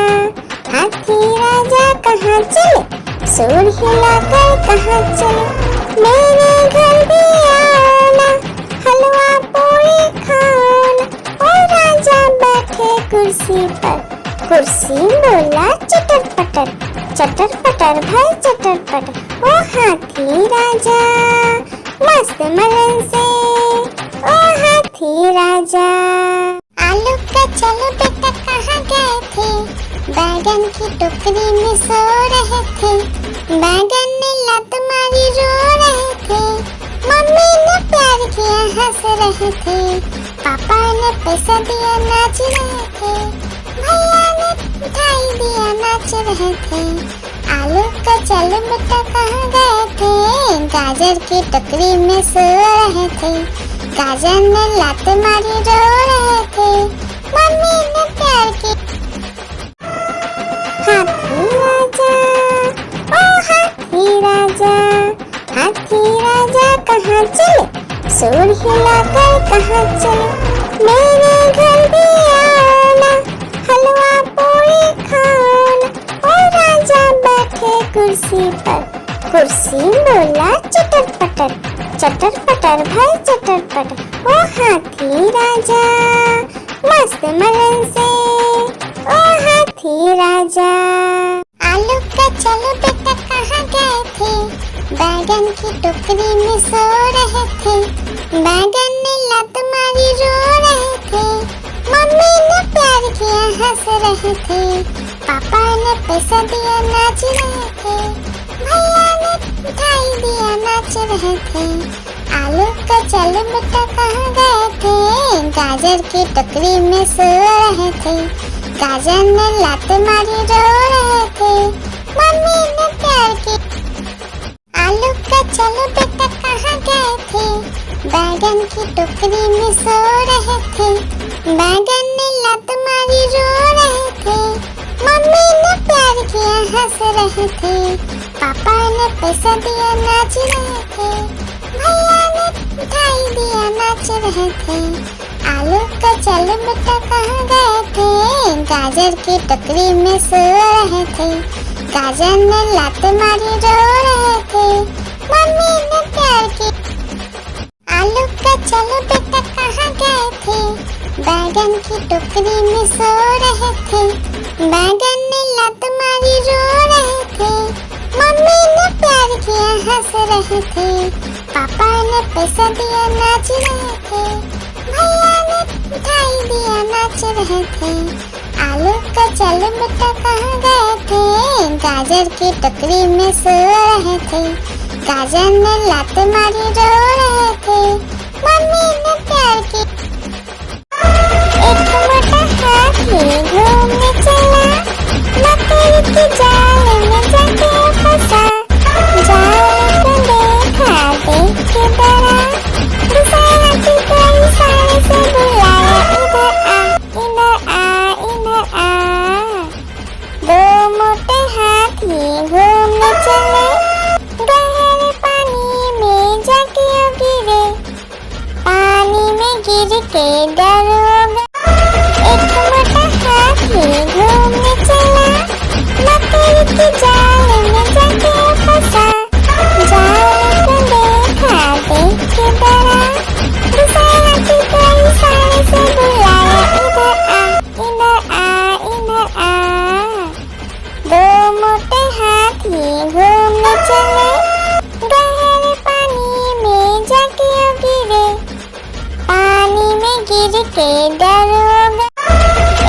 हाथी राजा कहाँ चले, सूर हिलाकर कहाँ चले, मेरे घर भी आना, हलवा पूरी खाना, ओ राजा बैठे कुर्सी पर, कुर्सी बोला चटर पटर भाई चटर पटर, ओ हाथी राजा मस्त मलन से, ओ हाथी राजा। आलू का चलो बेटा कहाँ गए थे, बैगन की टोकरी में सो रहे थे, बैगन ने लात मारी रो रहे थे, मम्मी ने प्यार किया हंस रहे थे, पापा ने पैसा दिया नाच रहे थे, भैया ने मिठाई दिया नाच रहे थे। आलू का चलो बेटा कहाँ गए थे, गाजर की टोकरी में सो रहे थे। गाजर ने लात मारी रो रहे थे, मम्मी ने प्यार की। हाथी राजा, ओ हाथी राजा, हाथी राजा कहाँ चले, सूर हिलाकर कहाँ चले। मेरे घर भी आना, हलवा पूरी खाना। ओ राजा बैठे कुर्सी पर, कुर्सी बोला चटर पटर, चटर पटर भाई चटर पटर। ओ हाथी राजा मस्त मलन से, ओ हाथी राजा। आलू का चलो बेटा कहाँ गए थे, बैगन की टोकरी में सो रहे थे। बैगन ने लात मारी रो रहे थे, मम्मी ने प्यार किया हंस रहे थे। पापा ने पैसा दिया नाच रहे थे, भैया ने मिठाई दिया नाच रहे थे। आलू का चलो बेटा कहाँ गए थे, गाजर की टोकरी में सो रहे थे। गाजर ने लात मारी रो रहे थे, मम्मी ने प्यार की। आलू का चलो बेटा कहाँ गए थे, बैगन की टोकरी में सो रहे थे। बैगन ने लात मारी रो रहे थे, मम्मी ने प्यार किया हंस रहे थे। पापा ने पैसा दिया नाच रहे थे, भैया ने मिठाई दिया नाच रहे थे। आलू का चलो बेटा कहाँ गए थे, गाजर की टोकरी में सो रहे थे। गाजर ने लात मारी रो रहे थे, मम्मी ने प्यार की। आलू का चलो बेटा कहाँ गए थे, बैगन की टोकरी में सो रहे थे। बैगन ने लात मारी रो रहे थे, मम्मी ने प्यार किया हंस रहे थे। पापा ने पैसा दिया नाच रहे थे, भैया ने मिठाई दिया नाच रहे थे। आलू का चलो बेटा कहाँ गए थे, गाजर की टोकरी में सो रहे थे। गाजर ने लात मारी रो रहे थे, मम्मी ने प्यार की। एक मोटा हाथी घूमने चला, मकड़ी के जाल में जाके फंसा। जाल को देखा देख के डरा, दूसरा हाथी को इशारे से बुलाया, इधर आ इधर आ इधर आ। दो मोटे हाथी घूमने चले, गहरे पानी में जाके गिरे। पानी में गिर के डर हो गया। एक मोटा हाथी घूमने चला, मकड़ी के जाल में जाके फंसा। जाल को देखा देख के डरा, दूसरा हाथी को इशारे से बुलाया, इधर आ इधर आ इधर आ। दो मोटे हाथी घूमने चले, गहरे पानी में जाके गिरे। पानी में गिर के डर हो गया।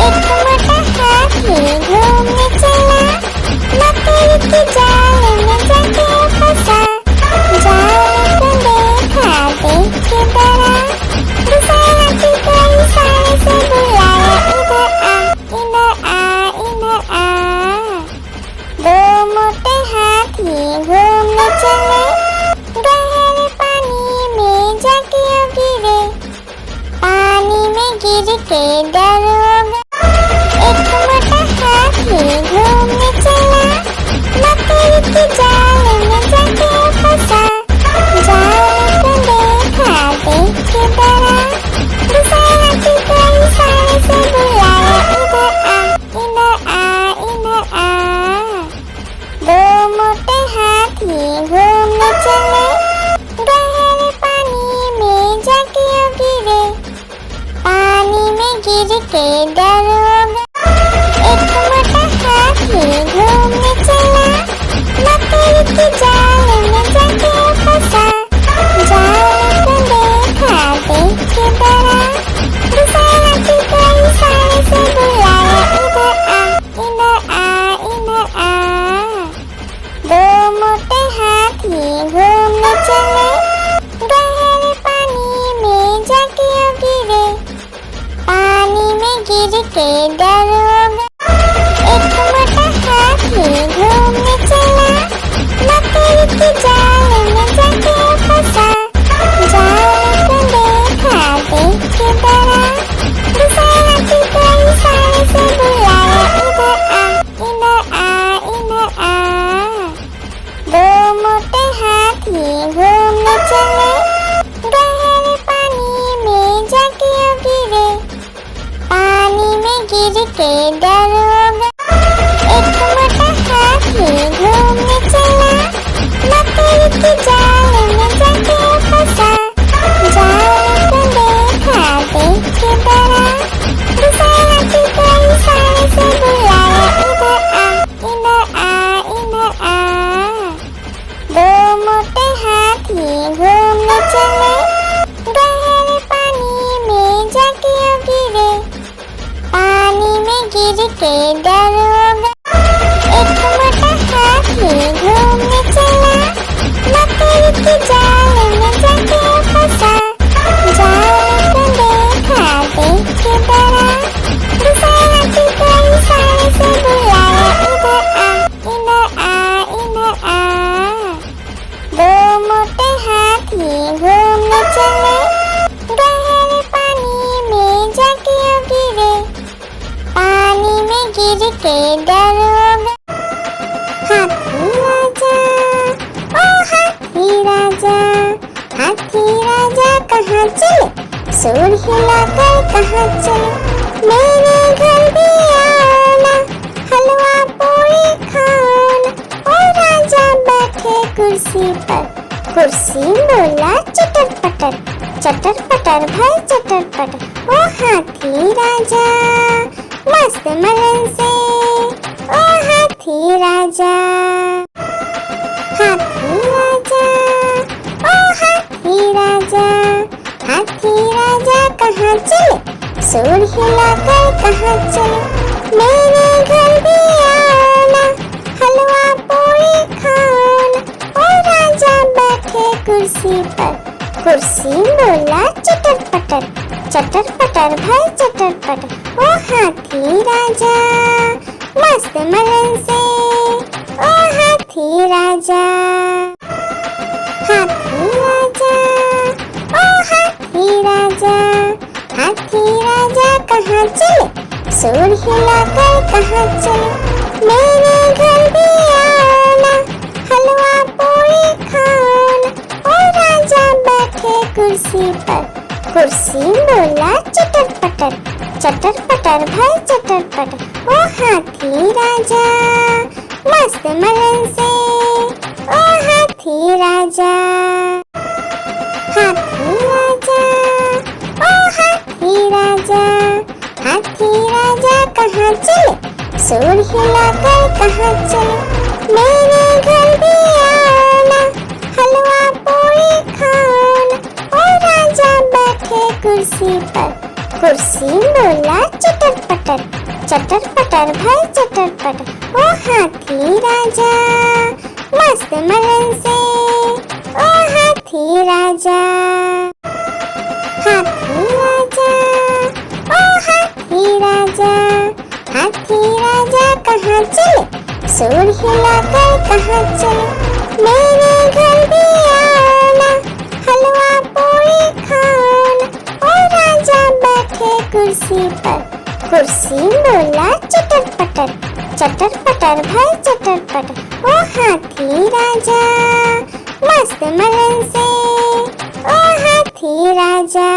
एक मोटा हाथी घूमने चला, मकड़ी के जाल में जाके फंसा। जाल को देखा देख के डरा, दूसरा हाथी को इशारे से बुलाया, इधर आ इधर आ। दो मोटे हाथी घूमने चले, गहरे पानी में जाके गिरे। पानी में गिर के डर हो गया। एक मोटा हाथी घूमने चला, मकड़ी के जाल में जाके फंसा। जाल को देखा देख के डरा, दूसरा हाथी को इशारे से बुलाया, इधर आ इधर आ। दो मोटे हाथी घूमने चले, गहरे पानी में जाके गिरे। पानी में गिर के डर हो गया। एक मोटा हाथी घूमने चला, मकड़ी के जाल में जाके फंसा। जाल को देखा देख के डरा, दूसरा हाथी को इशारे से बुलाया, इधर आ इधर आ। दो मोटे हाथी घूमने चले, गहरे पानी में जाके गिरे। पानी में गिर के दरोगा। एक मोटा हाथी घूमने चला, लकड़ी के जाल में जाके फंसा। जाल को देखा, देख के डरा, दूसरे हाथी को इशारे से बुलाया, इधर आ, इधर आ, इधर आ। दो मोटे हाथी घूमने चले, गहरे पानी में जाके गिरे। पानी में गिर के डरोगा। एक मोटा हाथी घूमने चला, लकड़ी के जाल में जाके फंसा। जाल को देखा, देख के डरा, दूसरे हाथी को इशारे से बुलाया, इधर आ, इधर आ, इधर आ। दो मोटे हाथी घूमने चले, गहरे पानी में जाके गिरे। पानी में गिर के डरोगा। हाथी राजा, ओ हाथी राजा, हाथी राजा कहाँ चले? सुर हिलाकर कहाँ चले? मेरे घर भी आना, हलवा पूरी खाना। ओ राजा बैठे कुर्सी पर, कुर्सी बोला चटर पटर, चटर पटर भाई चटर पटर। ओ हाथी राजा मस्त मलन से, ओ हाथी राजा। हाथी राजा, ओ हाथी राजा, हाथी राजा कहाँ चले? सुर हिलाकर कहाँ चले? मेरे घर भी आना, हलवा पूरी खाना। ओ राजा बैठे कुर्सी पर, कुर्सी बोला चटर पटर, चटर पटर भाई चटर पटर। ओ हाथी राजा मस्त मलन से, ओ हाथी राजा। हाथी राजा, ओ हाथी राजा, हाथी राजा कहाँ चले? सुर हिलाकर कहाँ चले? मेरे घर भी आना, हलवा पूरी खाना। ओ राजा बैठे कुर्सी पर, कुर्सी बोला चटर पटर, चटर पटर भाई चटर पटर। ओ हाथी राजा मस्त मलन से, ओ हाथी राजा। हाथी राजा, ओ हाथी राजा, हाथी राजा कहाँ चले? सुर हिलाकर कहाँ चले? मेरे घर भी आना, हलवा पूरी खाना। ओ राजा बैठे कुर्सी पर, कुर्सी बोला चटर पटर, चटर पटर भाई चटर पटर। ओ हाथी राजा मस्त मलन से, ओ हाथी राजा। हाथी राजा, ओ हाथी राजा, हाथी राजा कहाँ चले? सुर हिलाकर कहाँ चले? मेरे घर भी आना, हलवा पूरी खाना। ओ राजा बैठे कुर्सी पर, कुर्सी बोला चटर पटर, चटर पटर भाई चटर पटर। ओ हाथी राजा मस्त मलन से, ओ हाथी राजा।